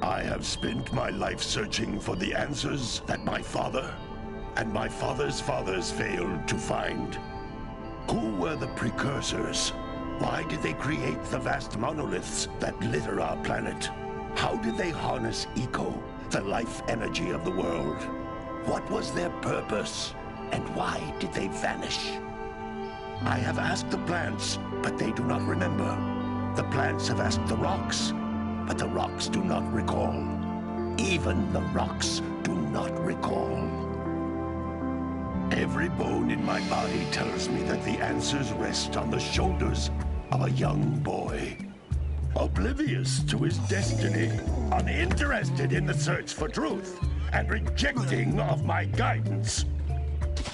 I have spent my life searching for the answers that my father and my father's fathers failed to find. Who were the Precursors? Why did they create the vast monoliths that litter our planet? How did they harness eco, the life energy of the world? What was their purpose? And why did they vanish? I have asked the plants, but they do not remember. The plants have asked the rocks, but the rocks do not recall. Even the rocks do not recall. Every bone in my body tells me that the answers rest on the shoulders of a young boy. Oblivious to his destiny, uninterested in the search for truth, and rejecting of my guidance.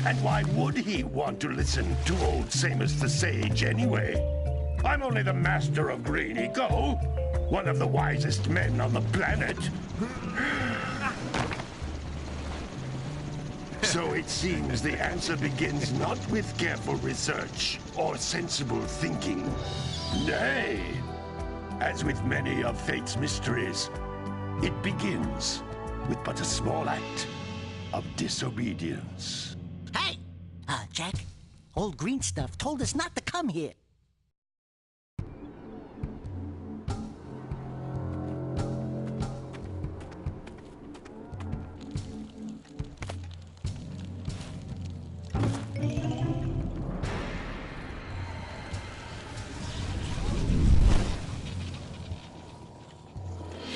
And why would he want to listen to old Samus the Sage anyway? I'm only the master of green eco, one of the wisest men on the planet. So it seems the answer begins not with careful research or sensible thinking. Nay, as with many of fate's mysteries, it begins with but a small act of disobedience. Hey! Jack, old green stuff told us not to come here.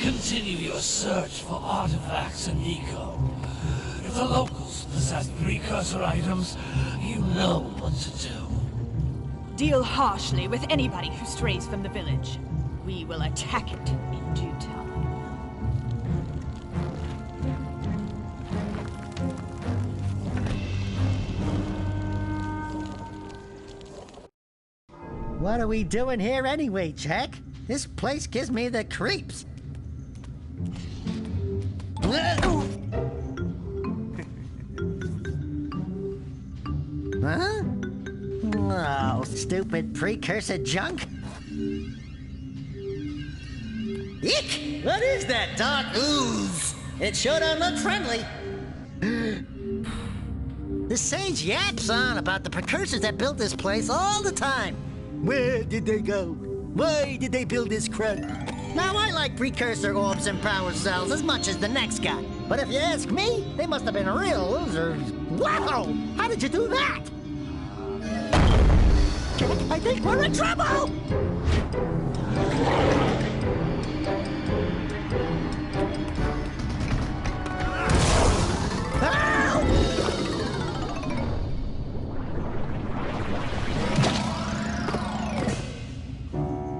Continue your search for artifacts and eco. If the locals possess precursor items, you know what to do. Deal harshly with anybody who strays from the village. We will attack it in due time. What are we doing here anyway, Jack? This place gives me the creeps. Huh? Oh, stupid precursor junk. Eek! What is that dark ooze? It sure don't look friendly. The sage yaps on about the precursors that built this place all the time. Where did they go? Why did they build this crud? Now, I like precursor orbs and power cells as much as the next guy. But if you ask me, they must have been real losers. Wow! How did you do that? Jack, I think we're in trouble!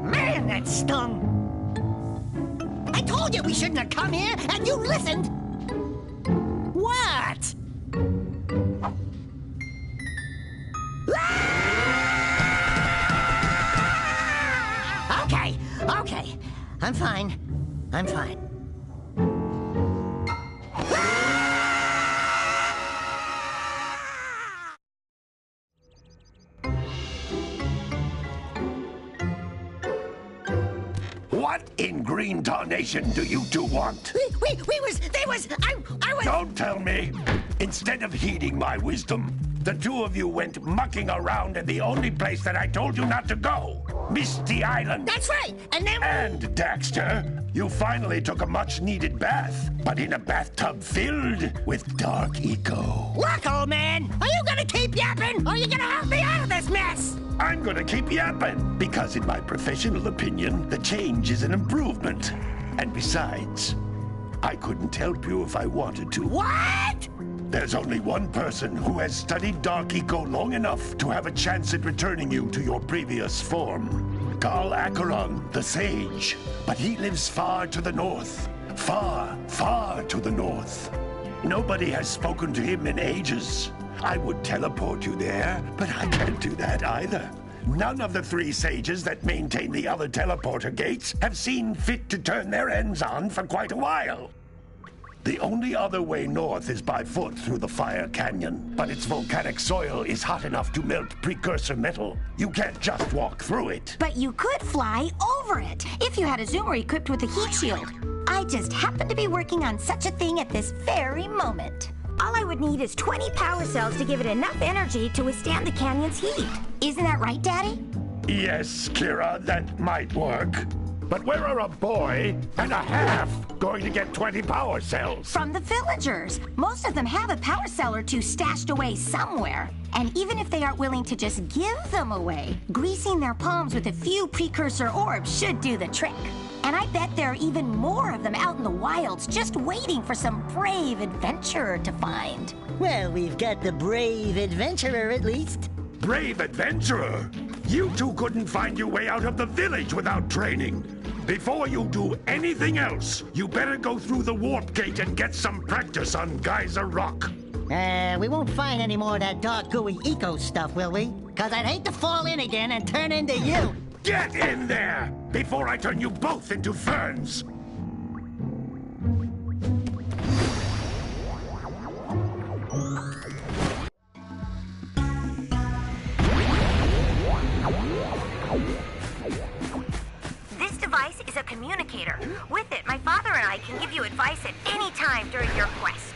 Man, that stung! I told you we shouldn't have come here, and you listened! What? Okay. I'm fine. What in green tarnation do you two want? I was... Don't tell me! Instead of heeding my wisdom, the two of you went mucking around in the only place that I told you not to go. Misty Island. That's right, and then... And, Daxter, you finally took a much-needed bath, but in a bathtub filled with dark eco. Look, old man, are you gonna keep yapping, or are you gonna help me out of this mess? I'm gonna keep yapping, because in my professional opinion, the change is an improvement. And besides, I couldn't help you if I wanted to. What? There's only one person who has studied Dark Eco long enough to have a chance at returning you to your previous form. Carl Acheron, the Sage. But he lives far to the north. Far, far to the north. Nobody has spoken to him in ages. I would teleport you there, but I can't do that either. None of the three sages that maintain the other teleporter gates have seen fit to turn their ends on for quite a while. The only other way north is by foot through the Fire Canyon, but its volcanic soil is hot enough to melt precursor metal. You can't just walk through it. But you could fly over it if you had a zoomer equipped with a heat shield. I just happen to be working on such a thing at this very moment. All I would need is 20 power cells to give it enough energy to withstand the canyon's heat. Isn't that right, Daddy? Yes, Kira, that might work. But where are a boy and a half going to get 20 power cells? From the villagers. Most of them have a power cell or two stashed away somewhere. And even if they aren't willing to just give them away, greasing their palms with a few precursor orbs should do the trick. And I bet there are even more of them out in the wilds just waiting for some brave adventurer to find. Well, we've got the brave adventurer at least. Brave adventurer? You two couldn't find your way out of the village without training. Before you do anything else, you better go through the warp gate and get some practice on Geyser Rock. We won't find any more of that dark gooey eco stuff, will we? 'Cause I'd hate to fall in again and turn into you. Get in there before I turn you both into ferns. This device is a communicator. With it, my father and I can give you advice at any time during your quest.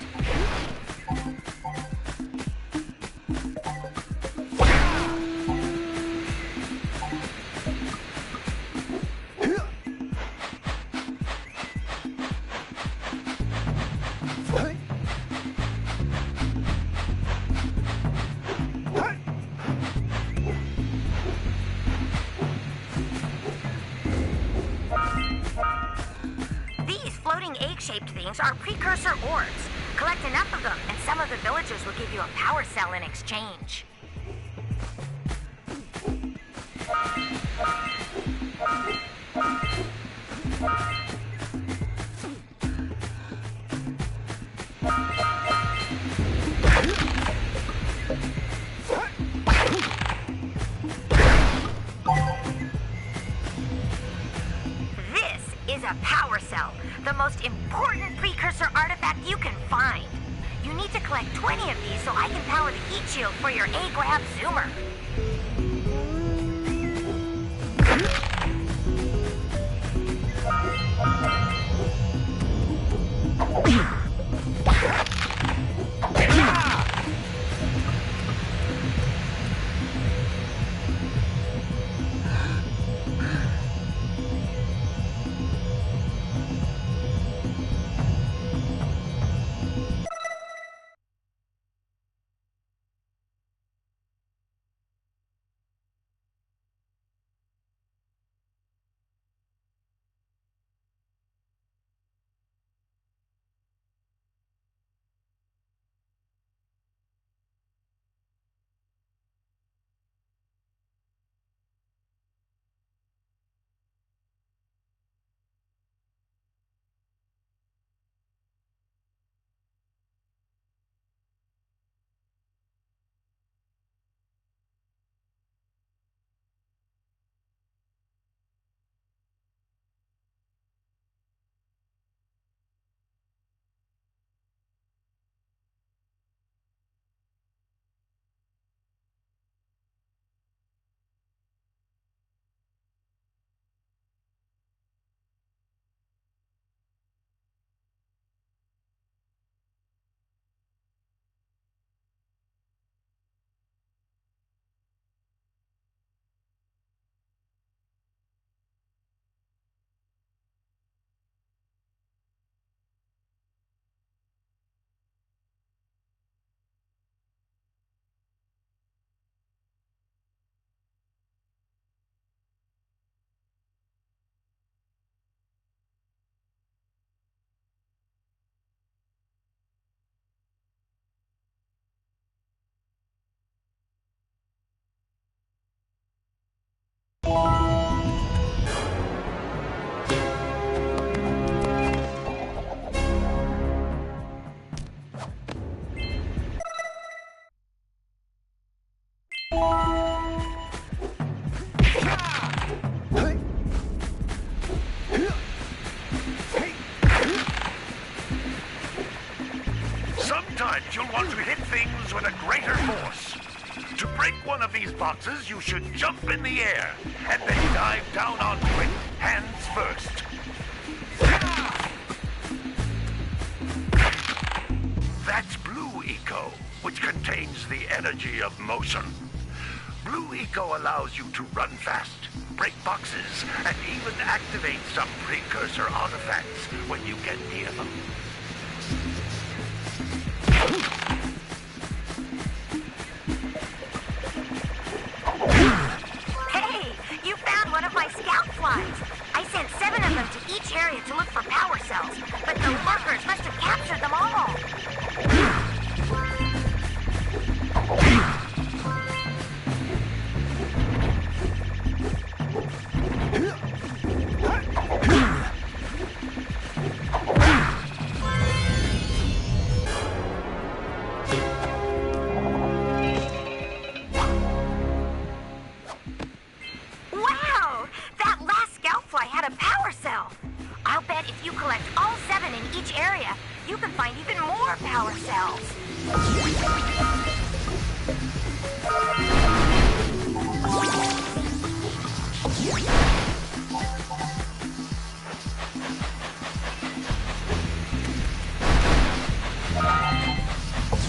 Egg-shaped things are precursor orbs. Collect enough of them, and some of the villagers will give you a power cell in exchange. Is a power cell, the most important precursor artifact you can find. You need to collect 20 of these so I can power the heat shield for your A-Grab zoomer. you'll want to hit things with a greater force. To break one of these boxes, you should jump in the air, and then dive down onto it, hands first. That's Blue Eco, which contains the energy of motion. Blue Eco allows you to run fast, break boxes, and even activate some precursor artifacts when you get near them. Hey, you found one of my scout flies. I sent 7 of them to each area to look for power cells, but the lurkers must have captured them all. Wow! That last scout fly had a power cell. I'll bet if you collect all 7 in each area, you can find even more power cells.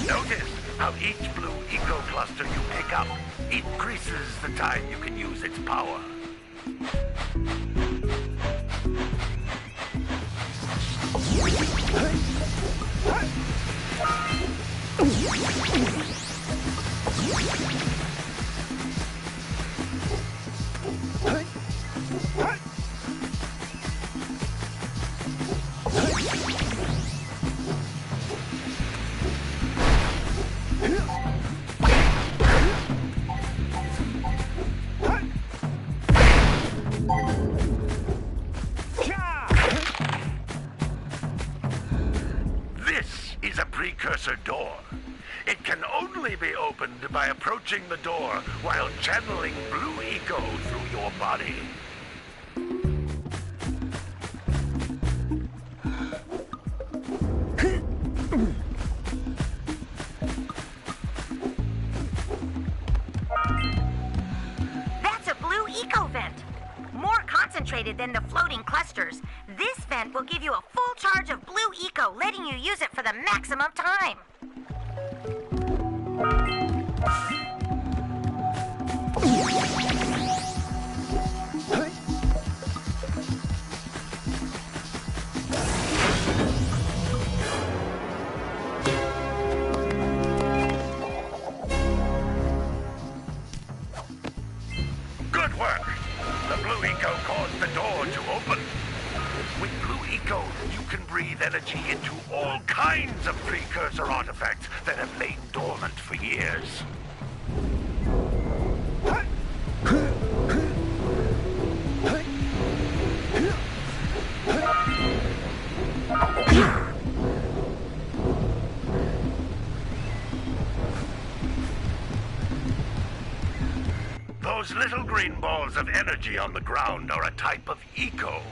Notice how each Blue Eco cluster you pick up increases the time you can use its power. This is a precursor door. It can only be opened by approaching the door while channeling Blue Eco through your body. That's a Blue Eco vent. More concentrated than the floating clusters. This vent will give you a full charge of Blue Eco, letting you use it for the maximum time. Good work! The Blue Eco caused the door to open. With Blue Eco, you can breathe energy into all kinds of precursor artifacts that have lain dormant for years. Those little green balls of energy on the ground are a type of eco.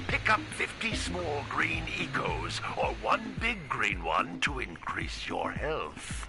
Pick up 50 small green ecos or one big green one to increase your health.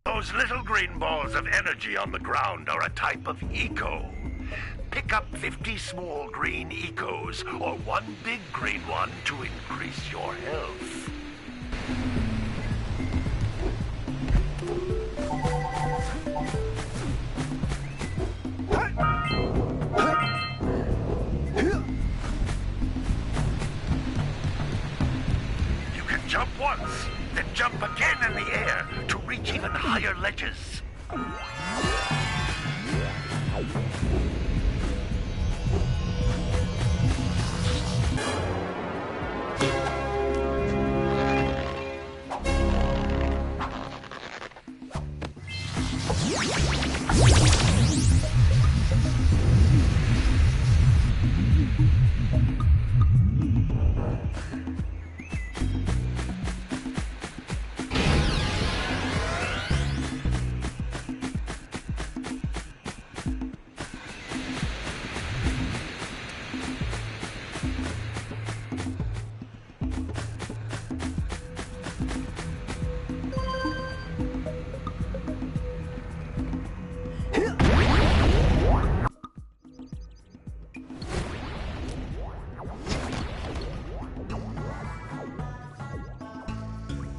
Those little green balls of energy on the ground are a type of eco. Pick up 50 small green ecos, or one big green one to increase your health. You can jump once, then jump again in the air to reach even higher ledges.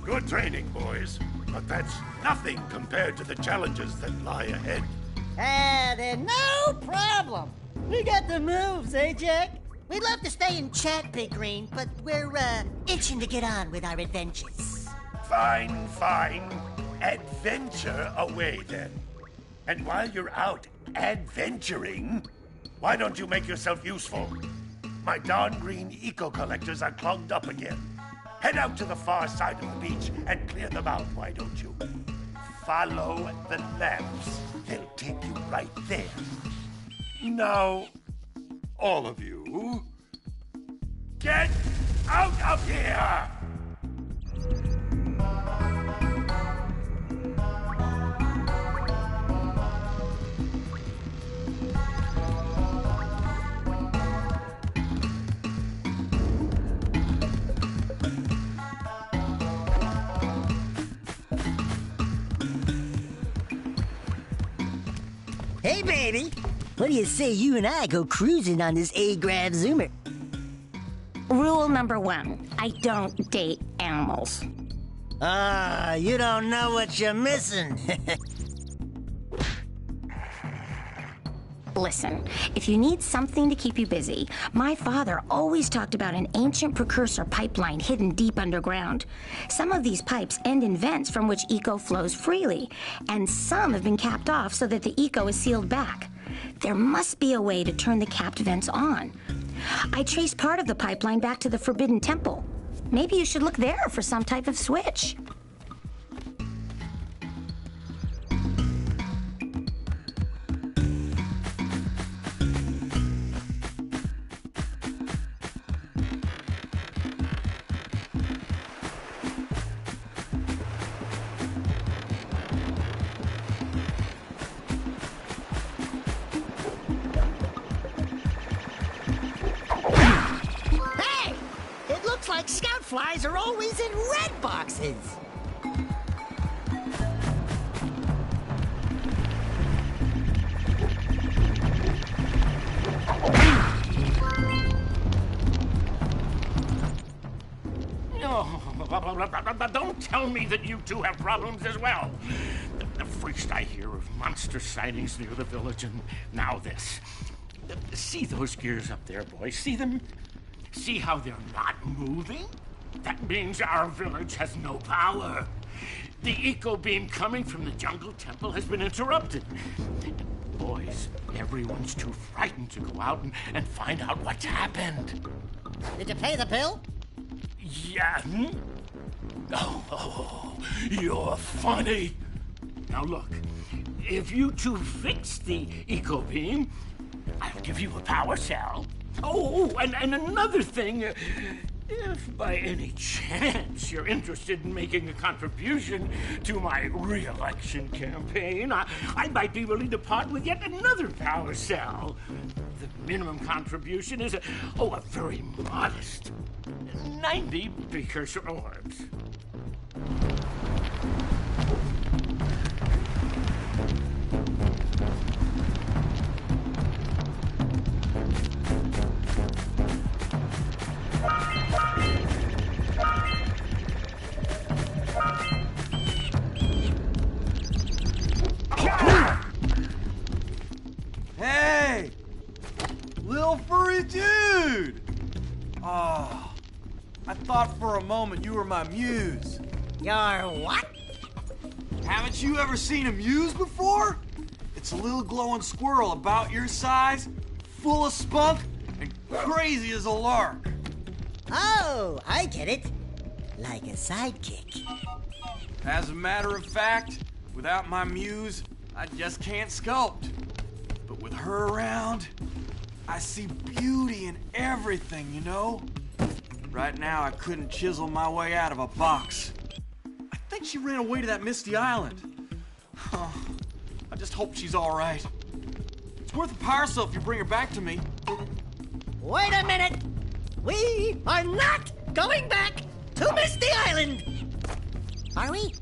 Good training, boys, but that's nothing compared to the challenges that lie ahead. They're no problem. We got the moves, eh, Jak? We'd love to stay and chat, Big Green, but we're, itching to get on with our adventures. Fine, fine. Adventure away, then. And while you're out adventuring, why don't you make yourself useful? My darn green eco-collectors are clogged up again. Head out to the far side of the beach and clear them out, why don't you? Follow the lamps. They'll take you right there. Now, all of you, get out of here! Hey, baby. What do you say you and I go cruising on this A-Grav Zoomer? Rule number 1, I don't date animals. Ah, you don't know what you're missing. Listen, if you need something to keep you busy, my father always talked about an ancient precursor pipeline hidden deep underground. Some of these pipes end in vents from which eco flows freely, and some have been capped off so that the eco is sealed back. There must be a way to turn the capped vents on. I traced part of the pipeline back to the Forbidden Temple. Maybe you should look there for some type of switch. Hey! It looks like scout flies are always in red boxes. Oh, don't tell me that you two have problems as well. The first I hear of monster sightings near the village, and now this. See those gears up there, boys? See them? See how they're not moving? That means our village has no power. The eco beam coming from the jungle temple has been interrupted. Boys, everyone's too frightened to go out and find out what's happened. Did you pay the bill? Yeah. Oh, you're funny. Now look, if you two fix the eco beam, I'll give you a power cell. Oh, and another thing, if by any chance you're interested in making a contribution to my re-election campaign, I might be willing to part with yet another power cell. The minimum contribution is a very modest 90 precursor orbs. Hey! Little furry dude! Oh, I thought for a moment you were my muse. Your what? Haven't you ever seen a muse before? It's a little glowing squirrel about your size, full of spunk, and crazy as a lark. Oh, I get it. Like a sidekick. As a matter of fact, without my muse, I just can't sculpt. But with her around, I see beauty in everything, you know? Right now, I couldn't chisel my way out of a box. I think she ran away to that misty island. I just hope she's all right. It's worth a power cell if you bring her back to me. Wait a minute! We are not going back to Misty Island! Are we?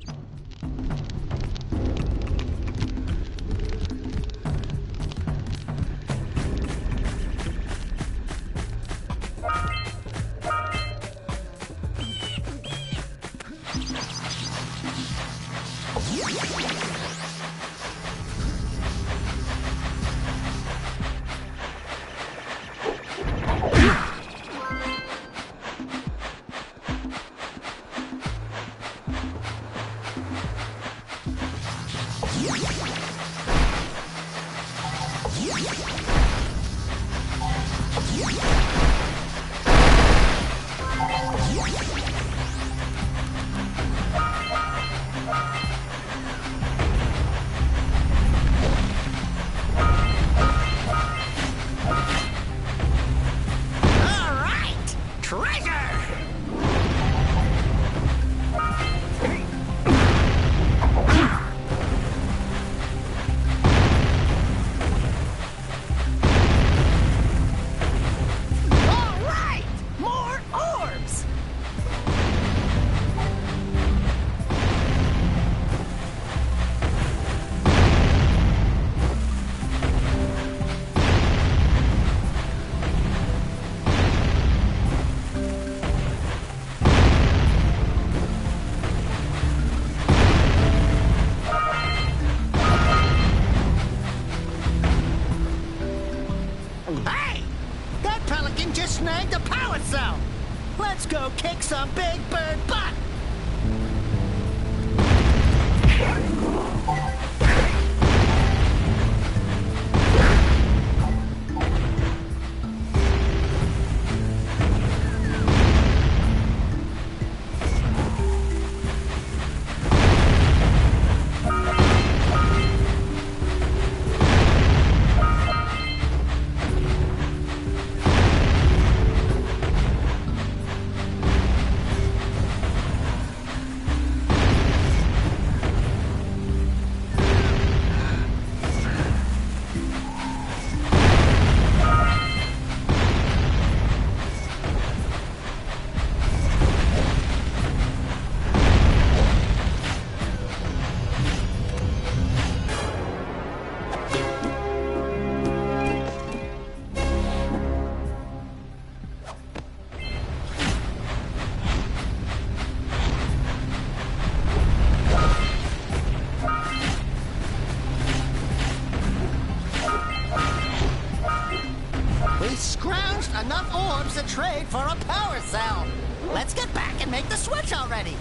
Hey! That pelican just snagged a power cell! Let's go kick some big bird butt! get back and make the switch already.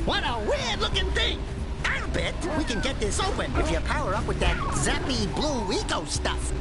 What a weird-looking thing! I'll bet we can get this open if you power up with that zappy blue eco stuff.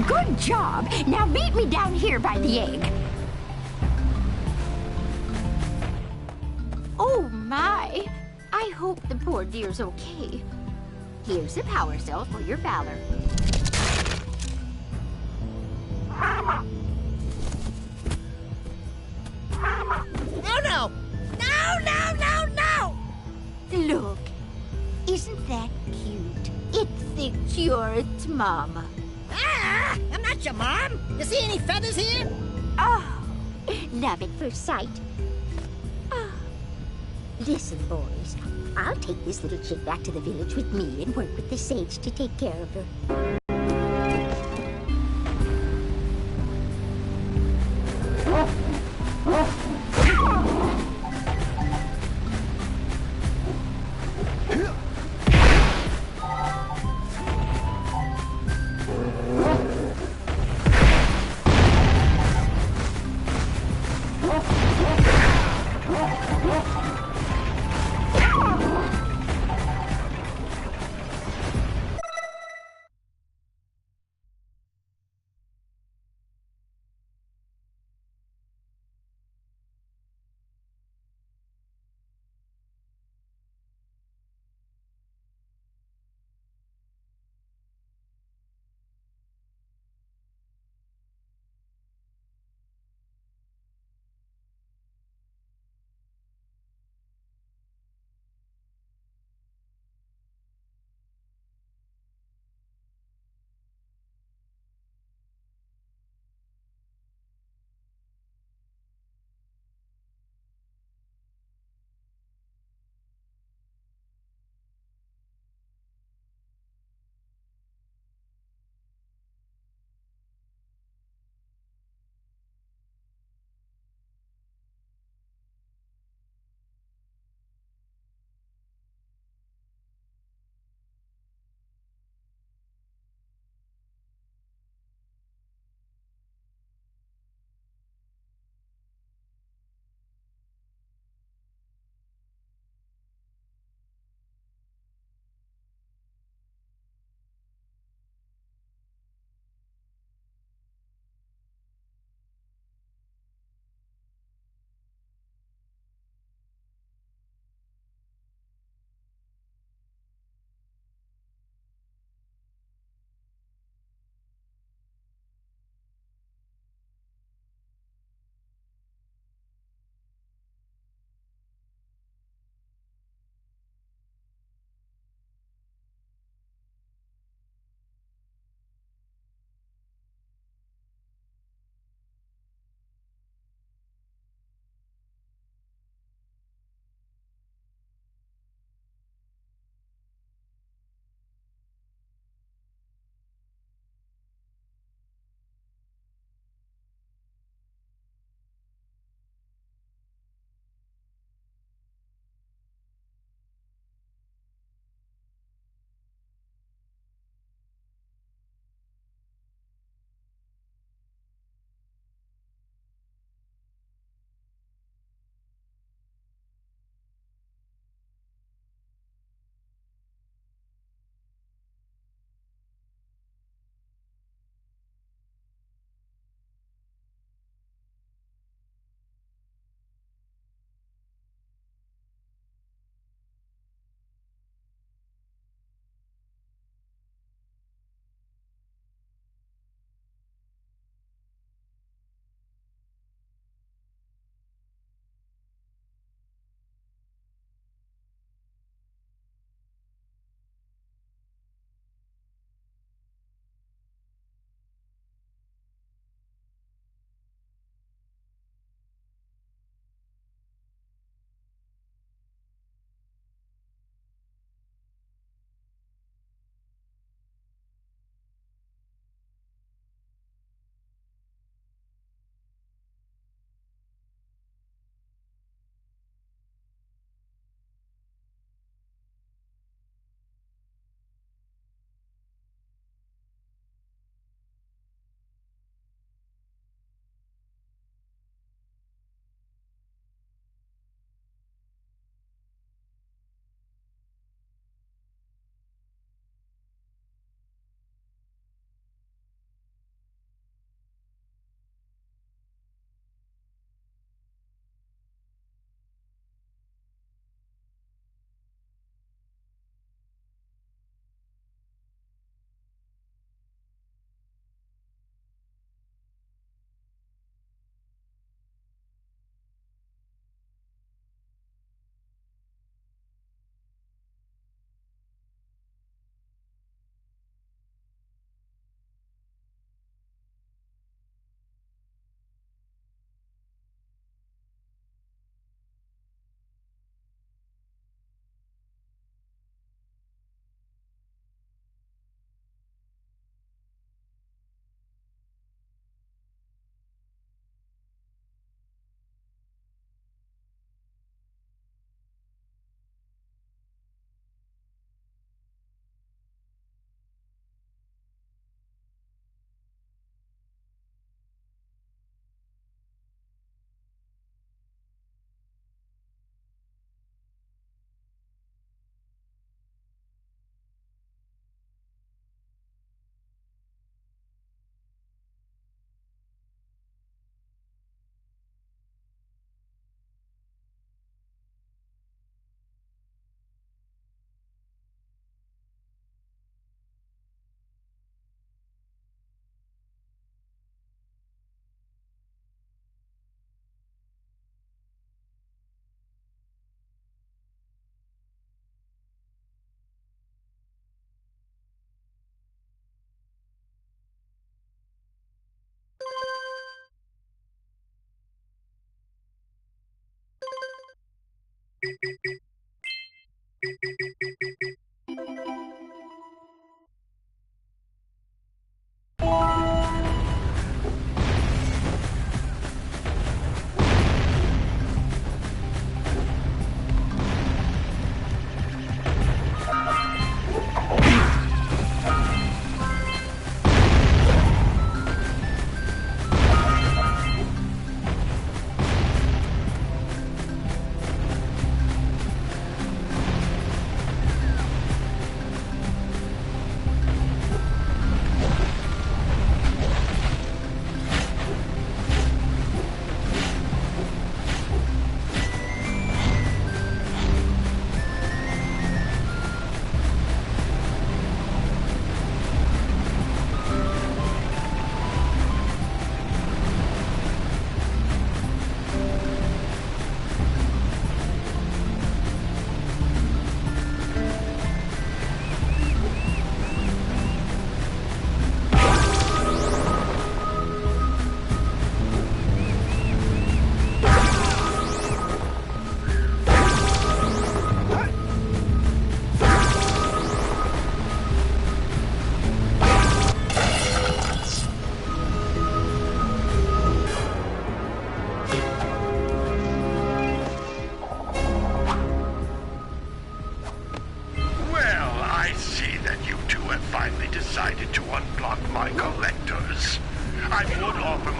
Good job. Now meet me down here by the egg. Oh, my. I hope the poor dear's okay. Here's a power cell for your valor. Oh, no! No, no, no, no! Look, isn't that cute? It thinks you're its mama. Ah! I'm not your mom! You see any feathers here? Oh, love at first sight. Oh. Listen, boys, I'll take this little chick back to the village with me and work with the sage to take care of her.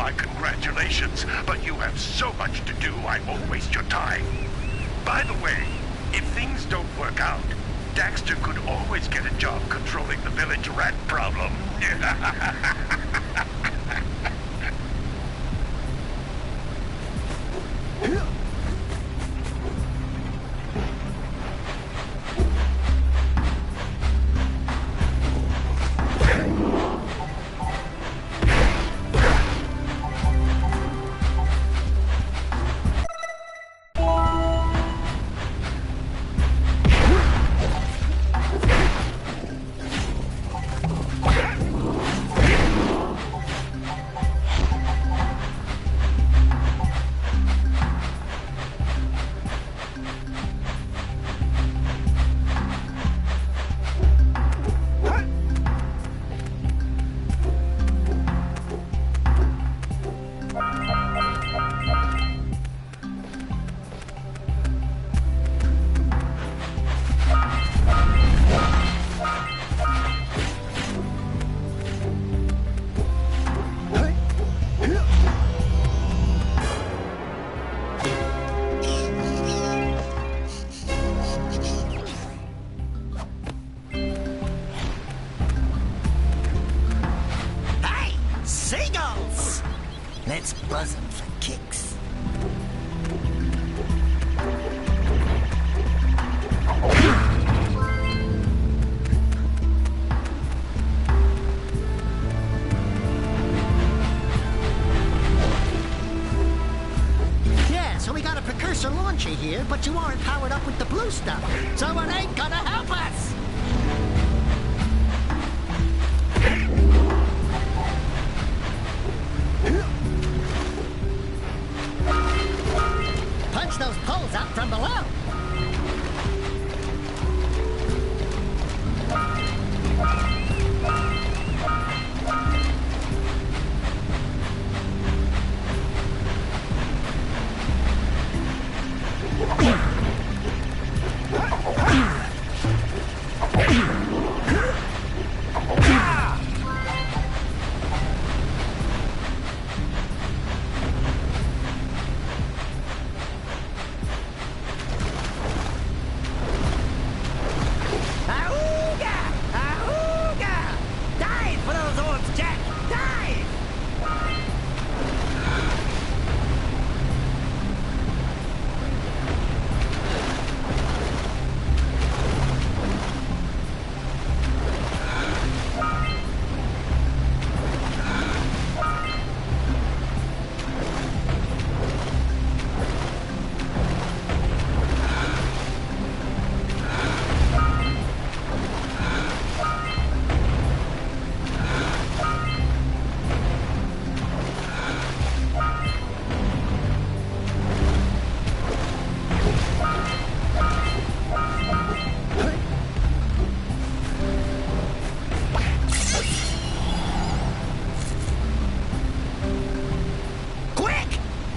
my congratulations, but you have so much to do, I won't waste your time. By the way, if things don't work out, Daxter could always get a job controlling the village rat problem. Seagulls! Let's buzz them for kicks. Yeah, so we got a Precursor launcher here, but you aren't powered up with the blue stuff, so it ain't gonna help us! Punch those poles out from below!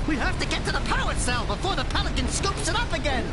We have to get to the power cell before the Pelican scoops it up again!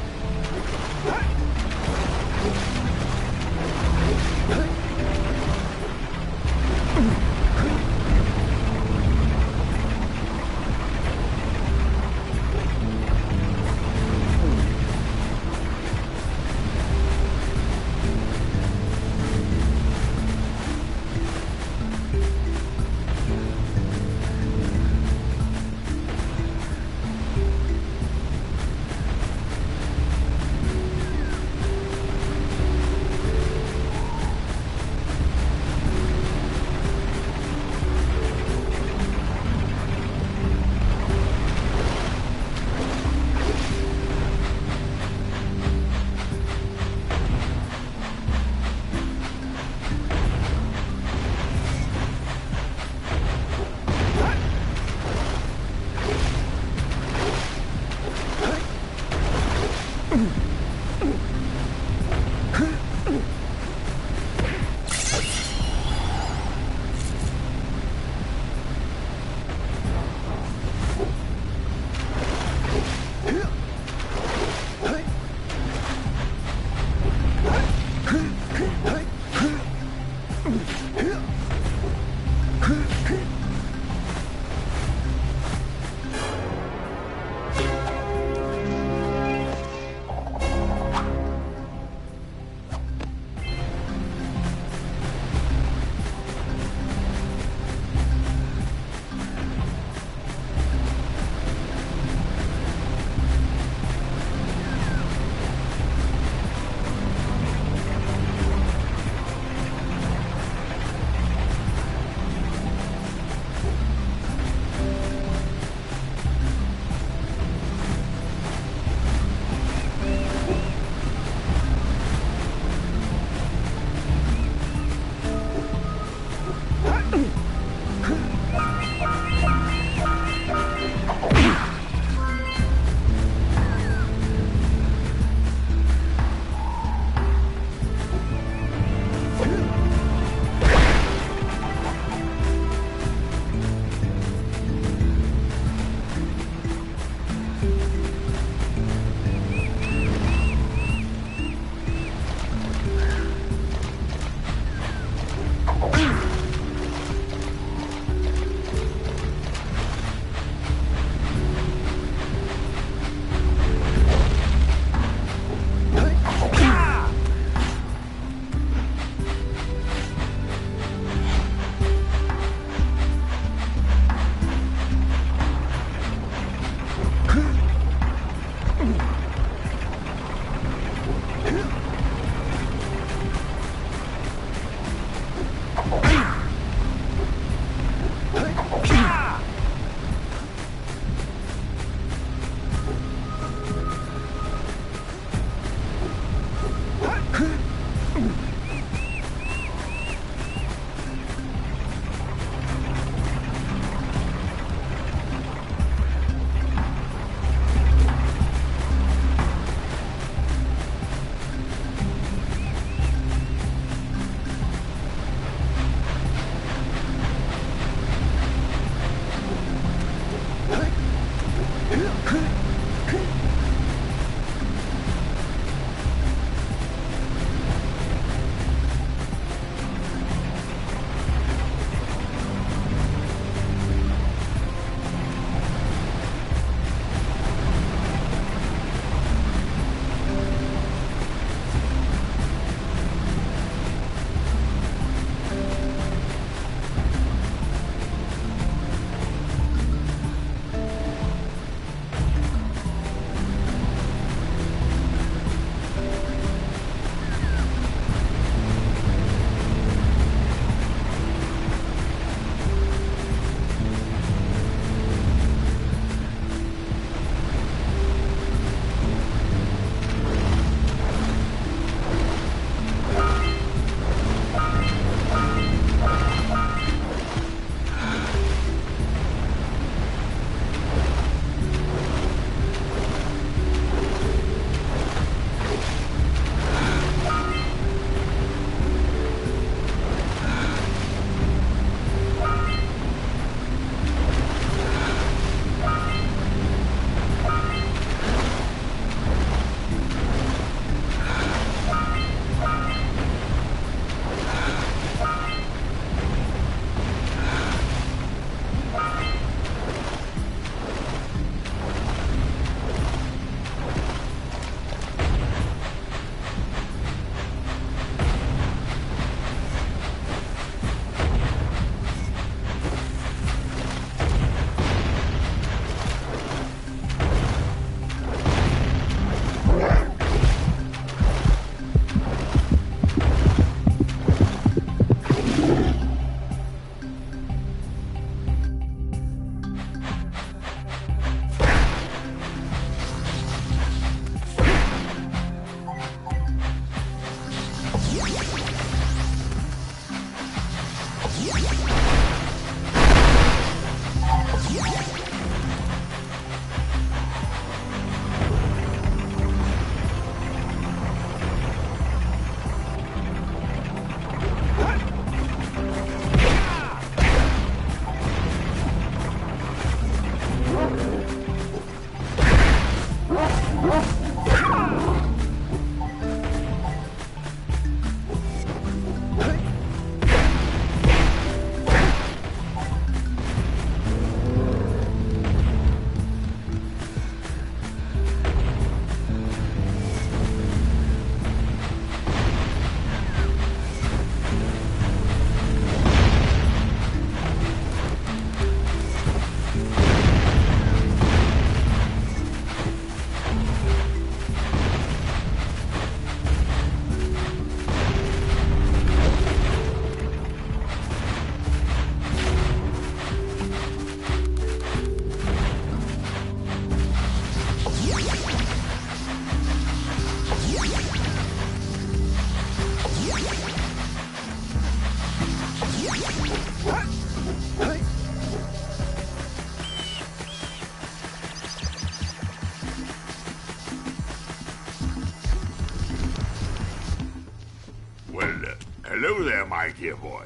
hello there, my dear boy.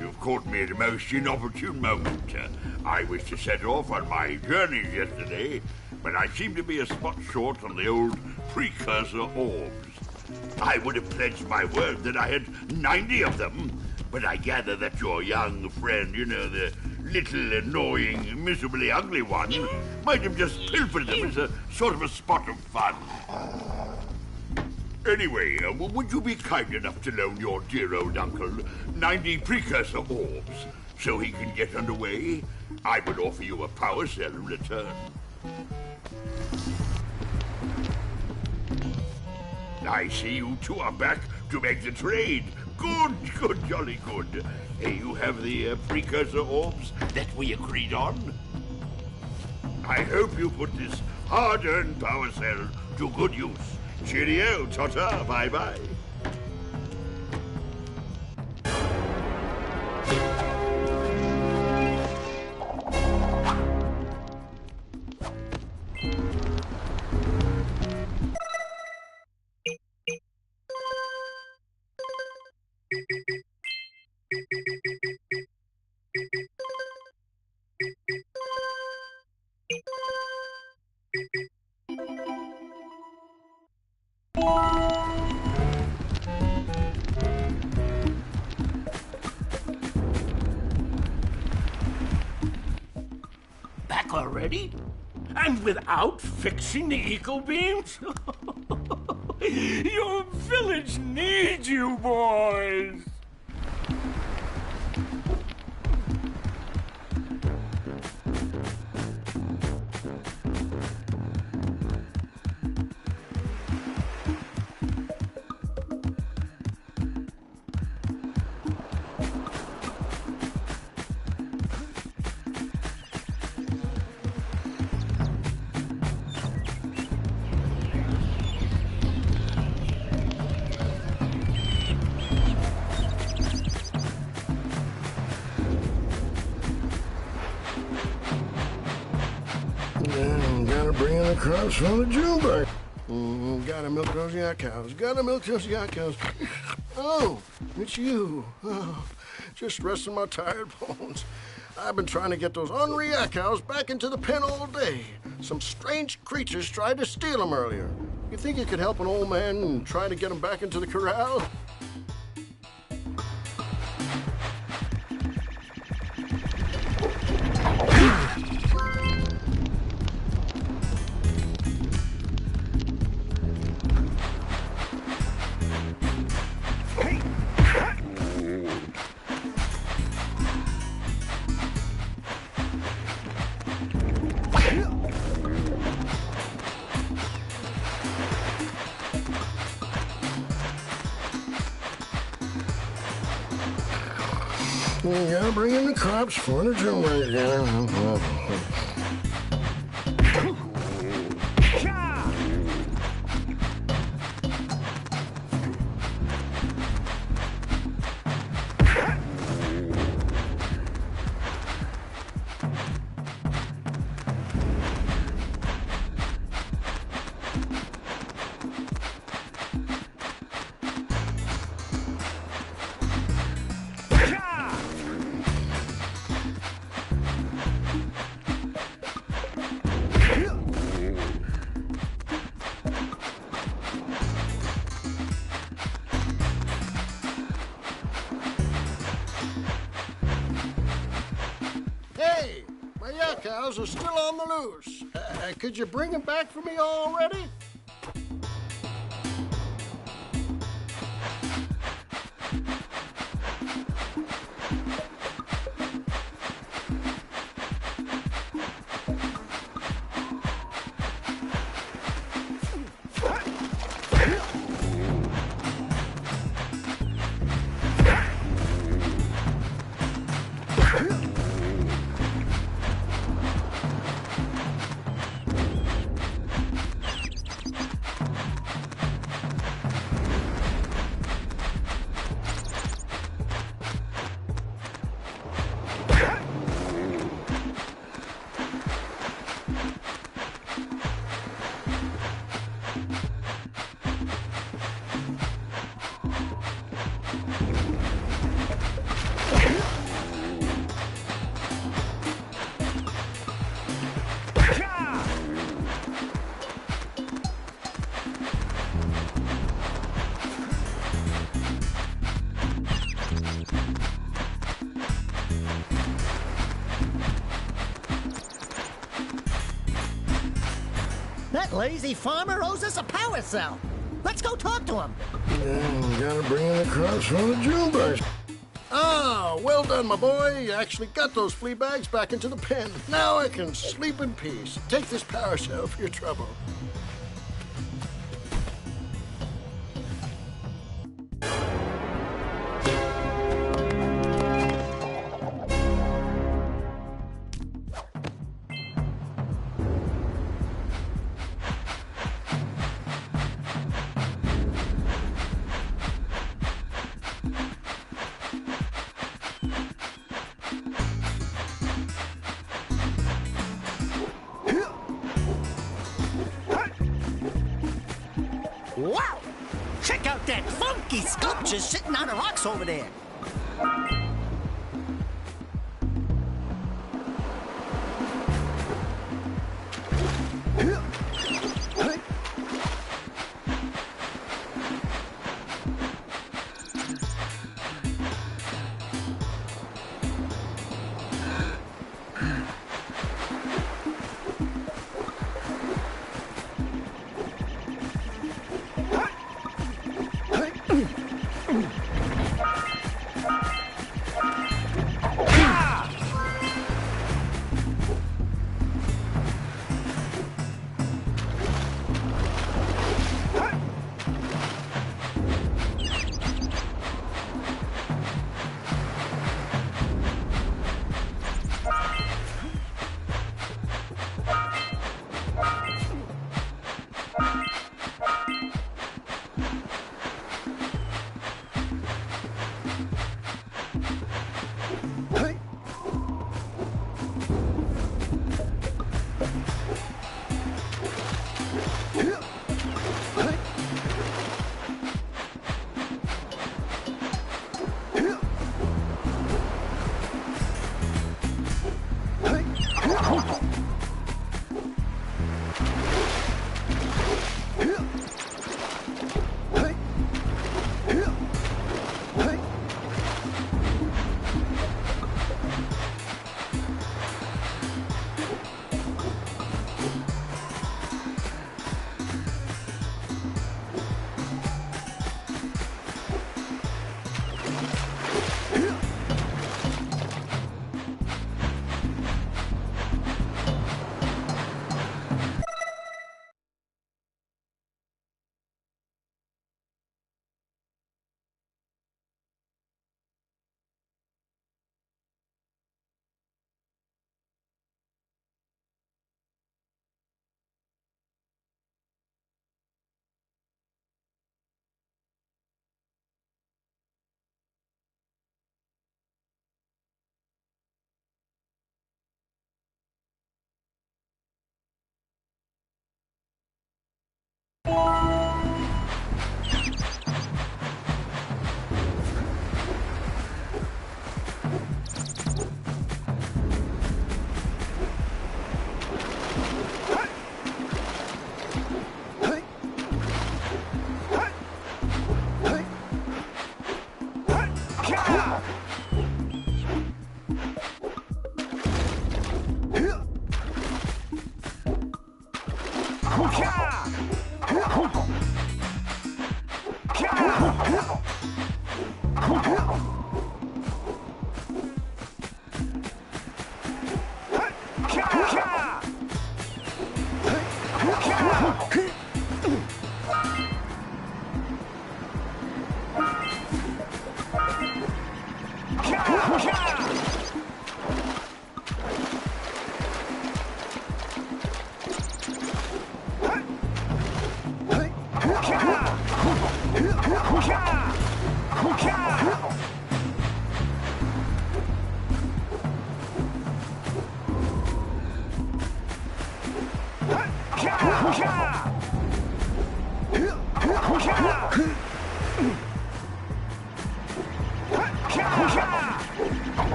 You've caught me at a most inopportune moment. I was to set off on my journeys yesterday, but I seem to be a spot short on the old Precursor orbs. I would have pledged my word that I had 90 of them, but I gather that your young friend, you know, the little annoying, miserably ugly one, might have just pilfered them as a sort of a spot of fun. Anyway, would you be kind enough to loan your dear old uncle 90 Precursor orbs so he can get underway? I would offer you a power cell in return. I see you two are back to make the trade. Good, jolly good. You have the Precursor orbs that we agreed on? I hope you put this hard-earned power cell to good use. Cheerio, ta-ta, bye-bye. Back already? And without fixing the eco beams? Your village needs you, boys! Gotta bring in the crops from the June break. Gotta milk those yak cows. Gotta milk those yak cows. Oh, it's you. Oh, just resting my tired bones. I've been trying to get those ornery yak cows back into the pen all day. Some strange creatures tried to steal them earlier. You think you could help an old man and try to get them back into the corral? Gotta bring in the cops for the June break. Hey, my yak cows are still on the loose. Could you bring them back for me already? That lazy farmer owes us a power cell. Let's go talk to him. Gotta bring in the crops from the Junebug. Ah, well done, my boy. You actually got those flea bags back into the pen. Now I can sleep in peace. Take this power cell for your trouble. Wow! Check out that funky sculpture sitting on the rocks over there.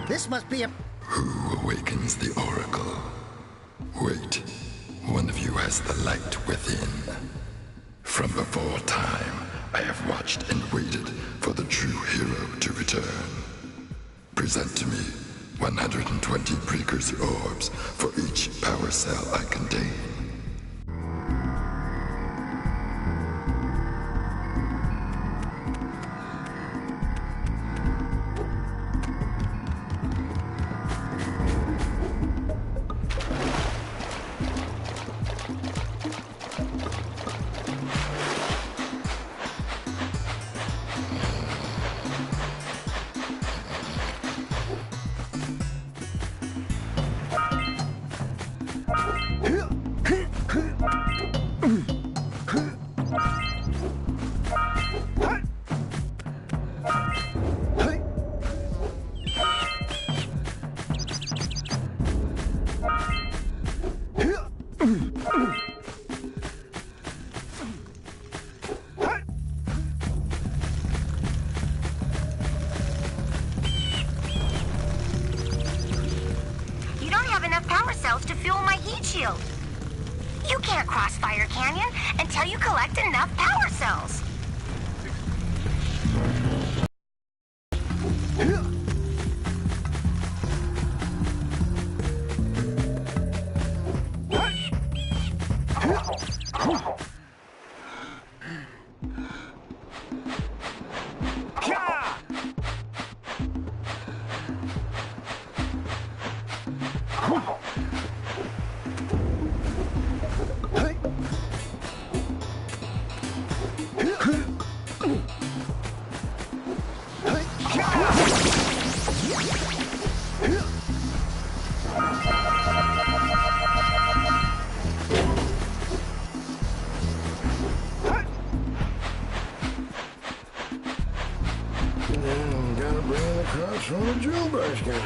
This must be a... Who awakens the Oracle? Wait, one of you has the light within. From before time, I have watched and waited for the true hero to return. Present to me 120 precursor orbs for each power cell I contain. You don't have enough power cells to fuel my heat shield. You can't cross Fire Canyon until you collect enough power cells. Gotta bring in the crops from the jewel basket.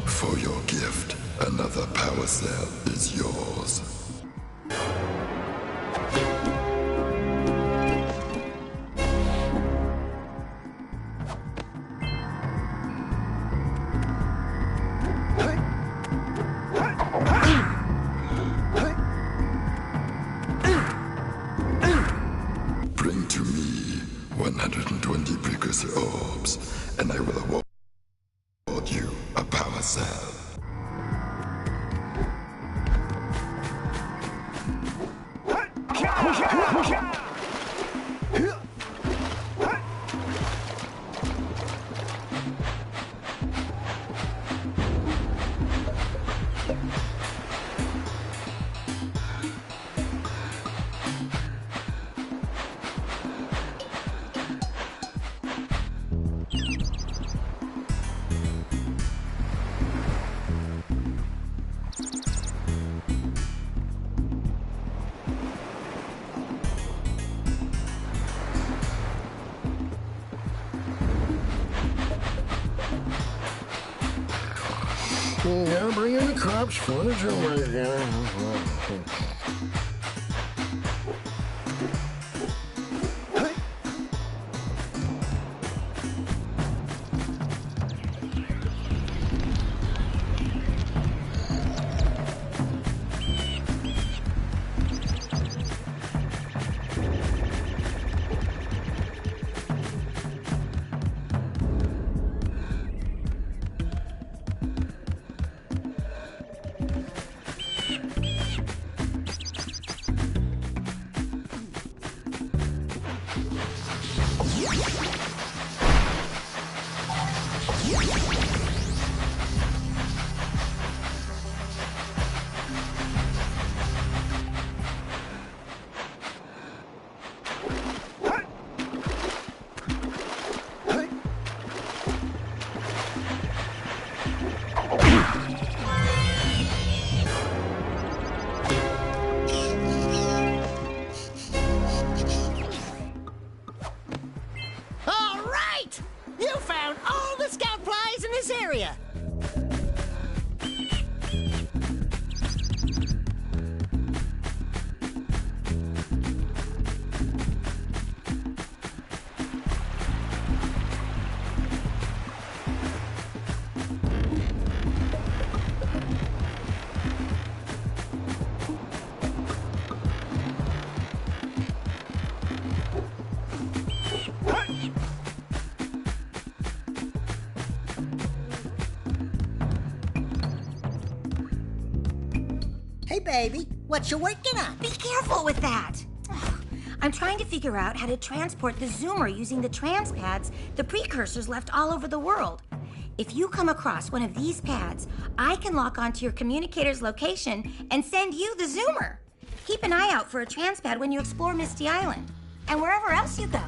For your gift, another power cell is yours. Bring to me 120 precursor orbs, and I will award you a power cell. Gotta bring in the crops for the jewel basket. All right! You found all the scout flies in this area. Hey, baby, what you working on? Be careful with that. Ugh. I'm trying to figure out how to transport the Zoomer using the trans pads the Precursors left all over the world. If you come across one of these pads, I can lock onto your communicator's location and send you the Zoomer. Keep an eye out for a trans pad when you explore Misty Island and wherever else you go.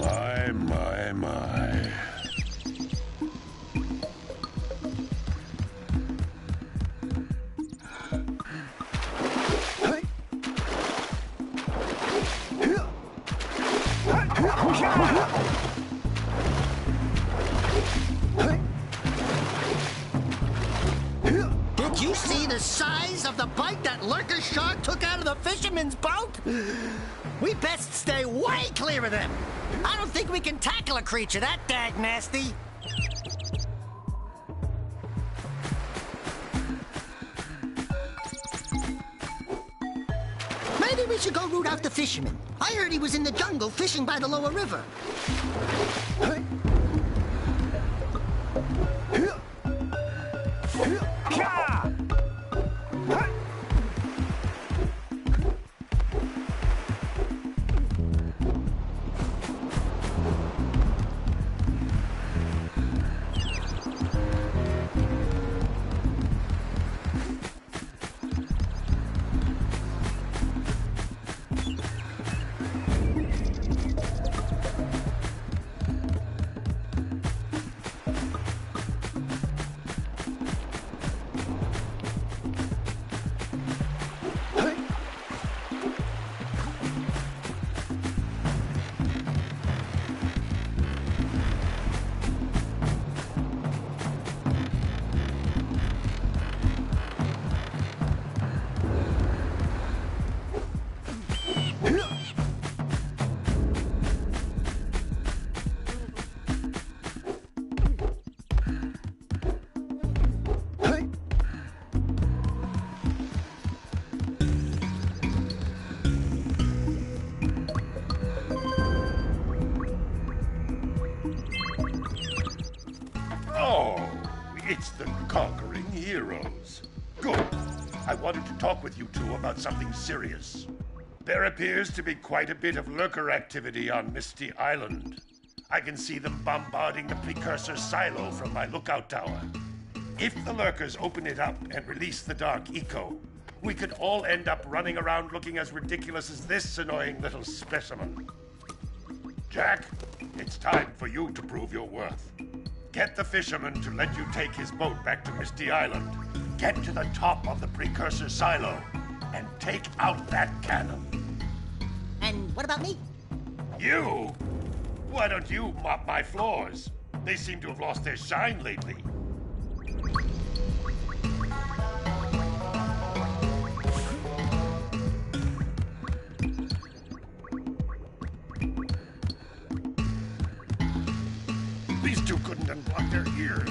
My. Did you see the size of the bite that lurker shark took out of the fisherman's boat? We best stay way clear of them. I don't think we can tackle a creature that dag nasty. Maybe we should go root out the fisherman. I heard he was in the jungle fishing by the lower river. It's the conquering heroes. Good. I wanted to talk with you two about something serious. There appears to be quite a bit of lurker activity on Misty Island. I can see them bombarding the Precursor silo from my lookout tower. If the lurkers open it up and release the dark eco, we could all end up running around looking as ridiculous as this annoying little specimen. Jak, it's time for you to prove your worth. Get the fisherman to let you take his boat back to Misty Island. Get to the top of the Precursor silo and take out that cannon. And what about me? You? Why don't you mop my floors? They seem to have lost their shine lately. These two couldn't unblock their ears.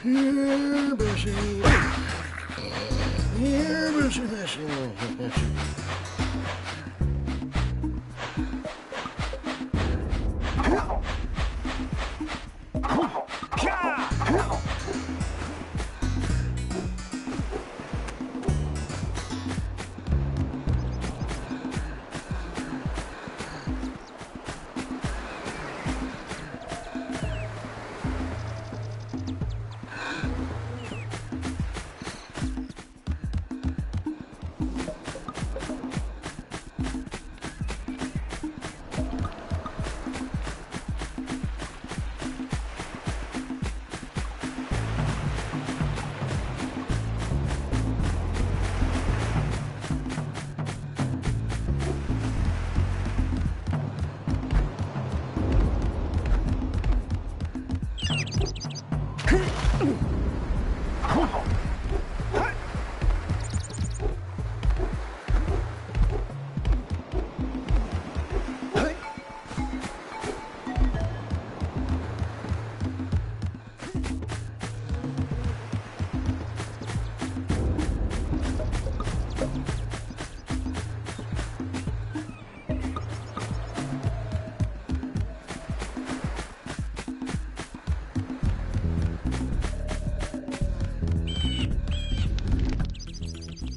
Here, Bessie. Here, Bessie.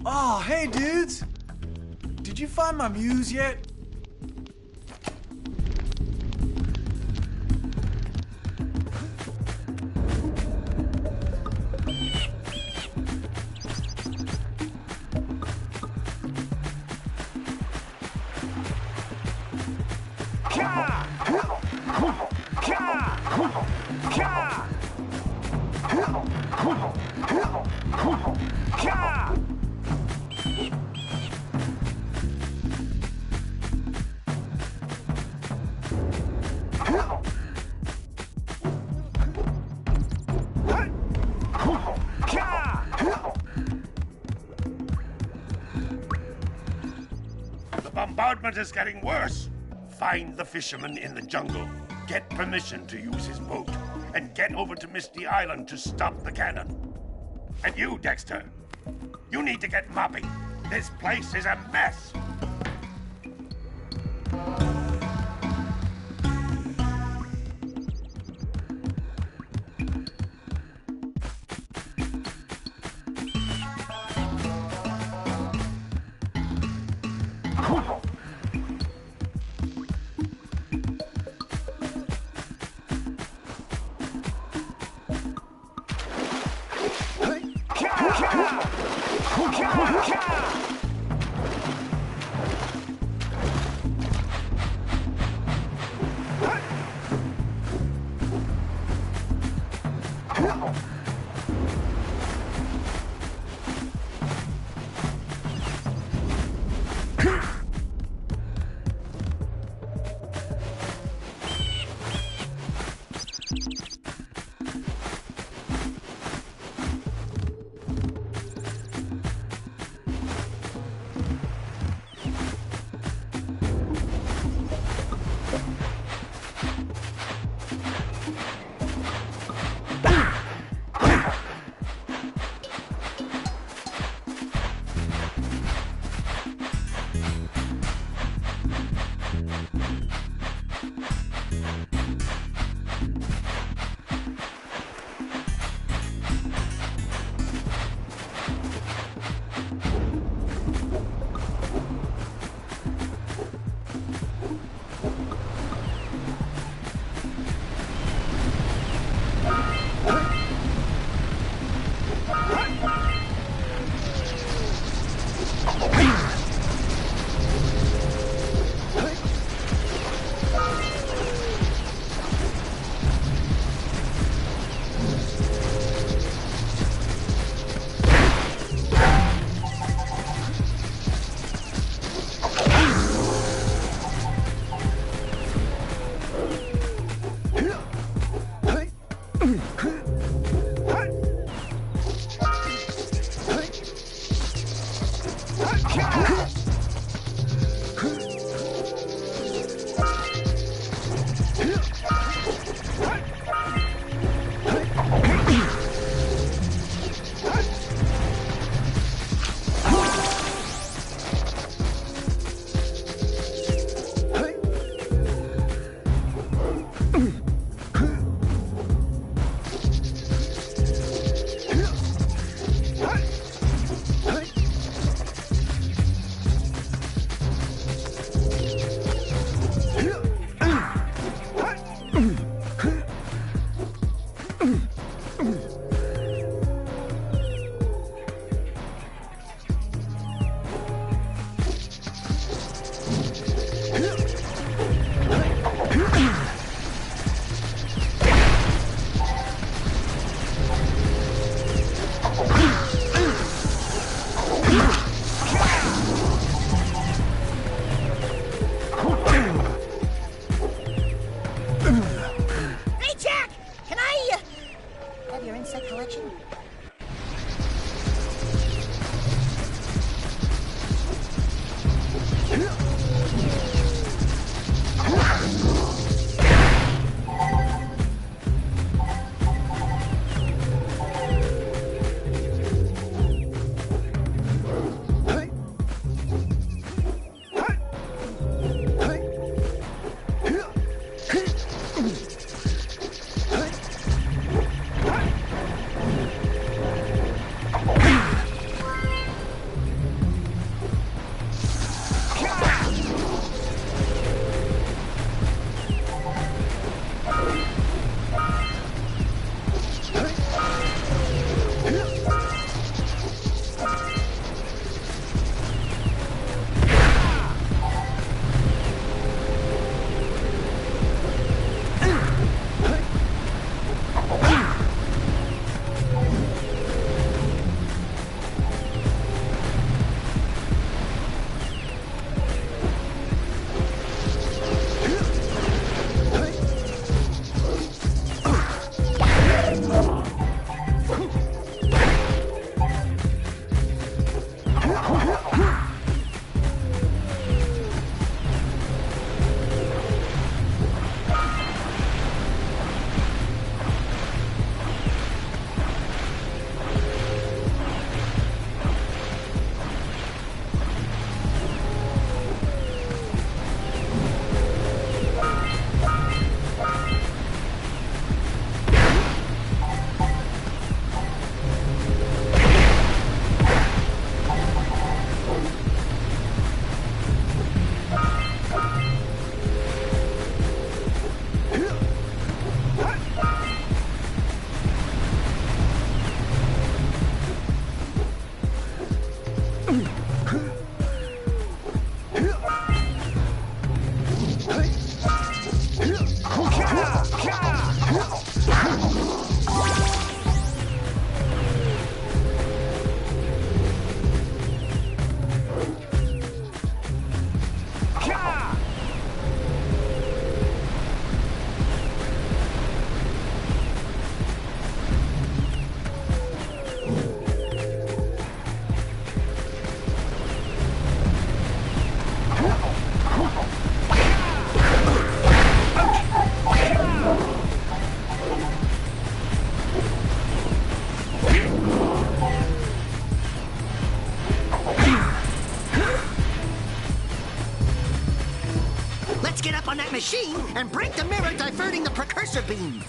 Oh, hey, dudes! Did you find my muse yet? The bombardment is getting worse. Find the fisherman in the jungle, get permission to use his boat, and get over to Misty Island to stop the cannon. And you, Dexter, you need to get mopping. This place is a mess. Hey, Jack! Can I, have your insect collection? Let's get up on that machine and break the mirror diverting the Precursor beam.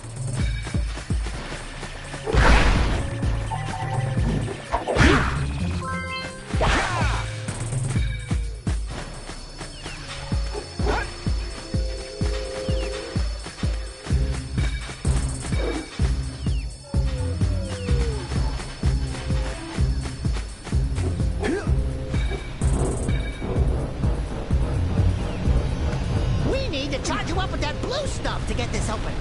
Charge you up with that blue stuff to get this open.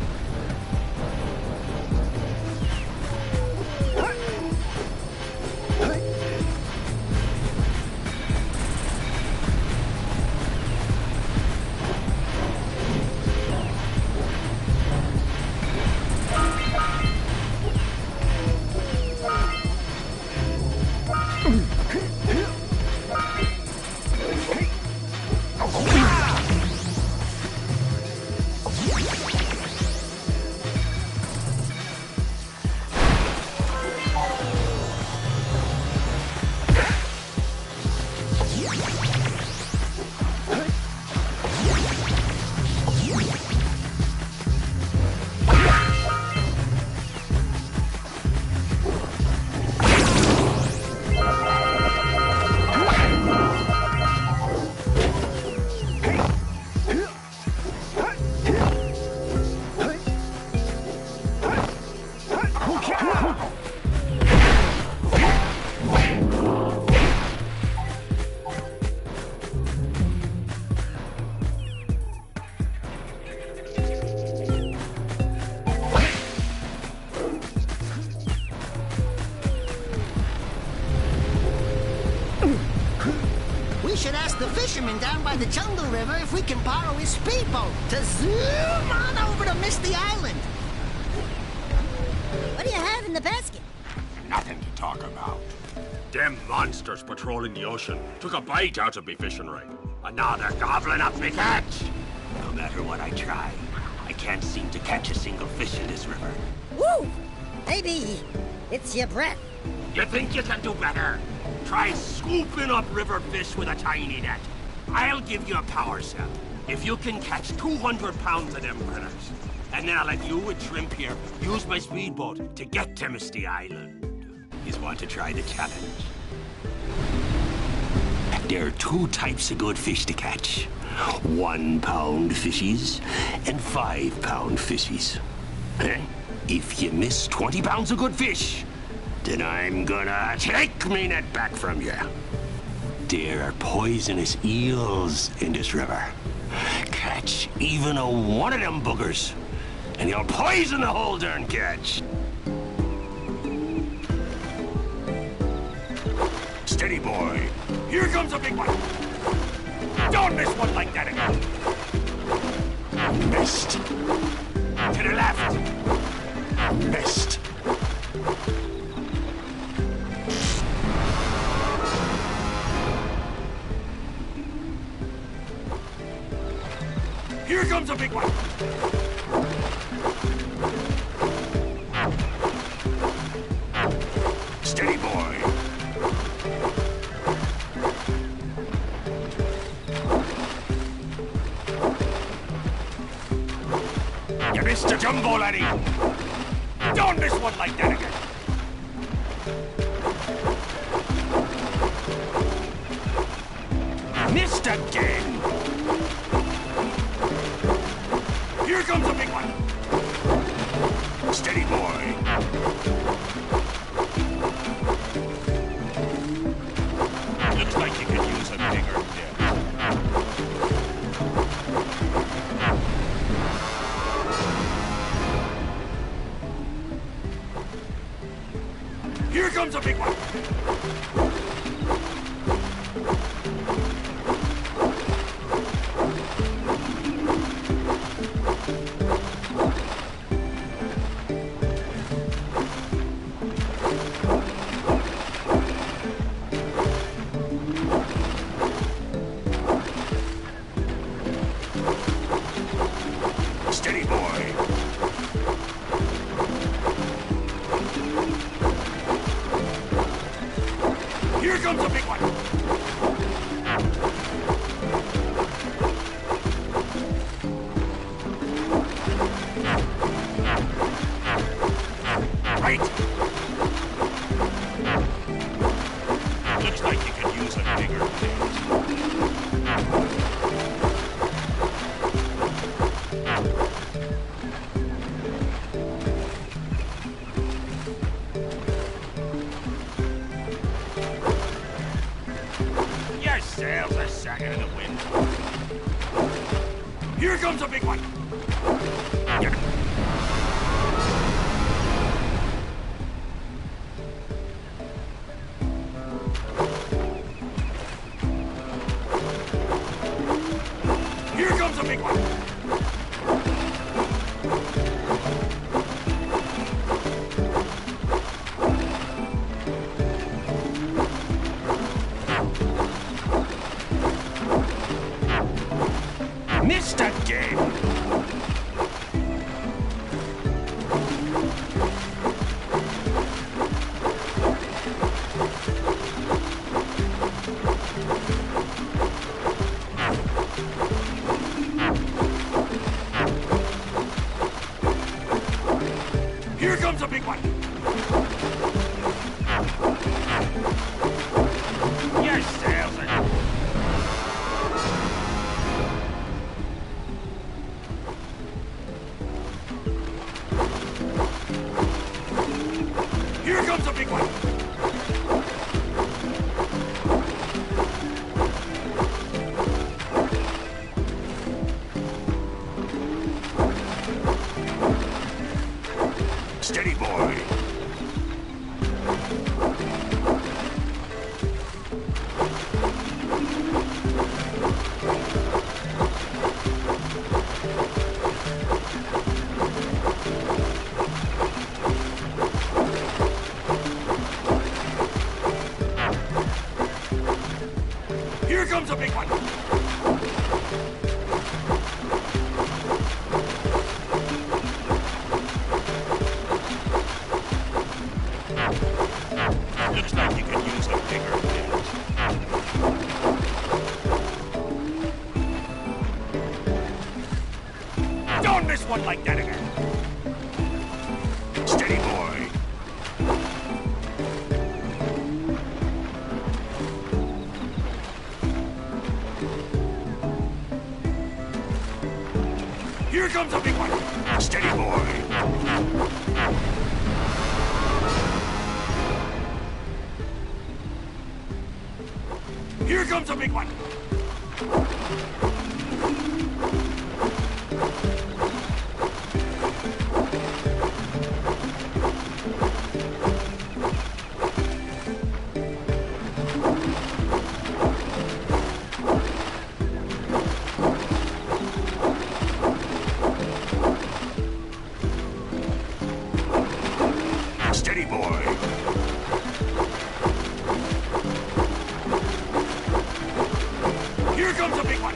the fisherman down by the Jungle River if we can borrow his speedboat to zoom on over to Misty Island. What do you have in the basket? Nothing to talk about. Them monsters patrolling the ocean took a bite out of me fishing rig. And now they're gobbling up me catch. No matter what I try, I can't seem to catch a single fish in this river. Woo! Maybe it's your breath. You think you can do better? Try scooping up river fish with a tiny net. I'll give you a power cell if you can catch 200 pounds of them critters. And then I'll let you and Shrimp here use my speedboat to get to Misty Island. You want to try the challenge? There are two types of good fish to catch. 1 pound fishies and 5 pound fishies. If you miss 20 pounds of good fish, then I'm gonna take me net back from you. There are poisonous eels in this river. Catch even one of them boogers, and you'll poison the whole darn catch. Steady, boy. Here comes a big one. Don't miss one like that again. Missed. To the left. Missed. Here comes a big one. Steady, boy. You missed a jumbo, laddie. Don't miss one like that again. Missed again. Here comes a big one. Steady, boy. Looks like you could use a bigger dip. Here comes a big one. Steady, boy. Here comes a big one. Right. Looks like you could use a bigger bait. Your sails are sagging in the wind. Here comes a big one. Yeah. Here comes a big one. Missed again. Here comes a big one. Your sails are... Here comes a big one. Steady, boy. Steady, boy. Here comes a big one. Steady, boy. Here comes a big one. Steady, boy. Here comes a big one.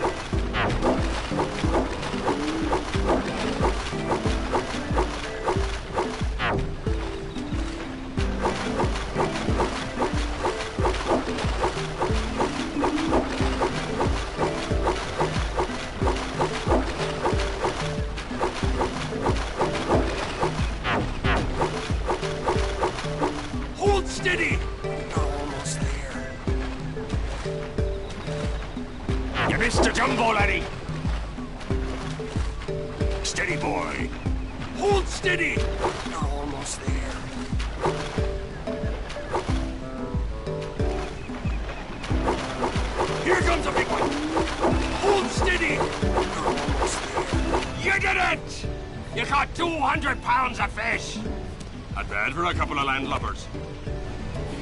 Hold steady. Almost there. You missed a jumbo, laddie. Steady, boy. Hold steady! Almost there. Here comes a big one! Hold steady! Almost there. You did it! You caught 200 pounds of fish! Not bad for a couple of landlubbers.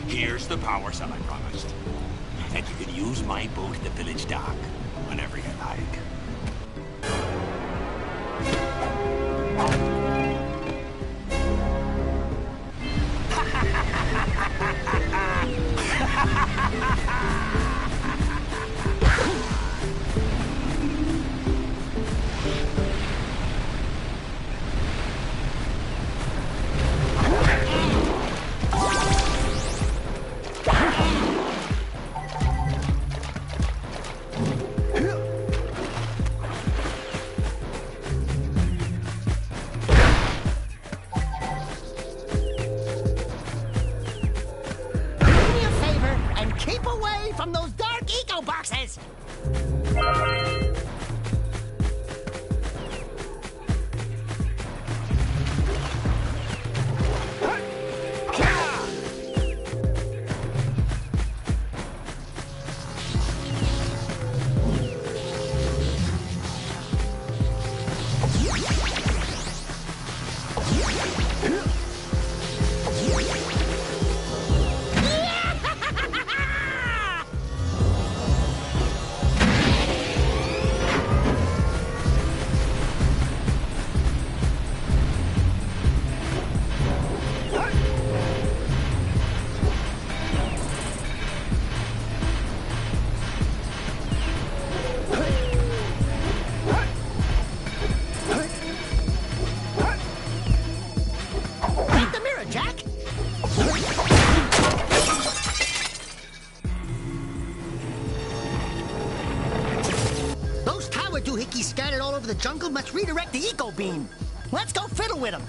Here's the power cell I promised. And you can use my boat at the village dock whenever you like. From those dark eco boxes! doohickeys scattered all over the jungle must redirect the eco beam. Let's go fiddle with them.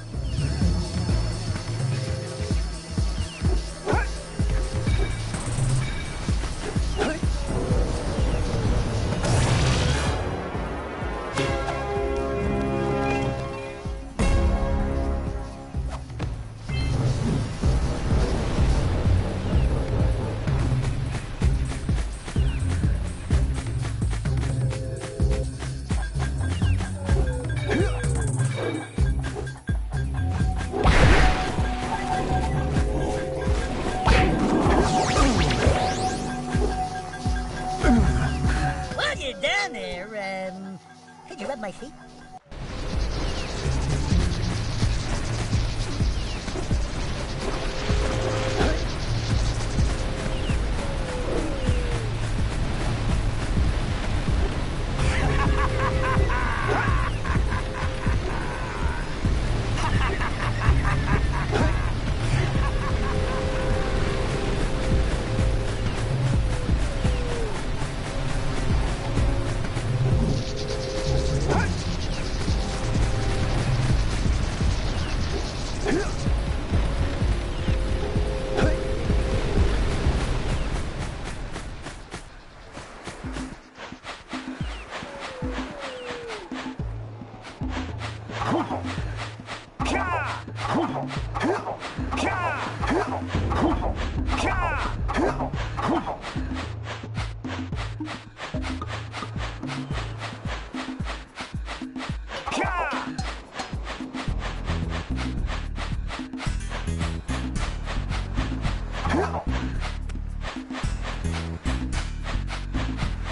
Could you rub my feet?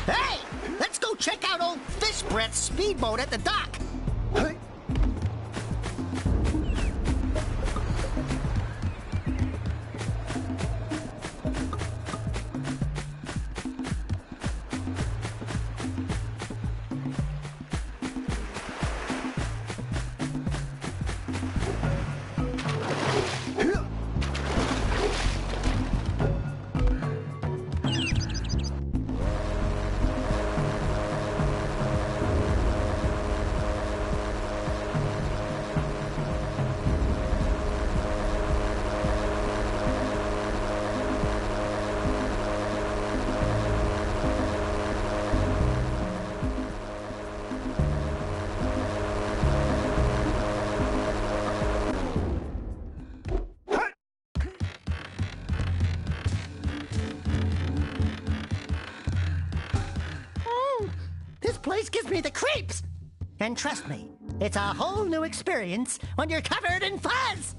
Hey! Let's go check out old Fish Brett's speedboat at the dock. This place gives me the creeps. And trust me, it's a whole new experience when you're covered in fuzz.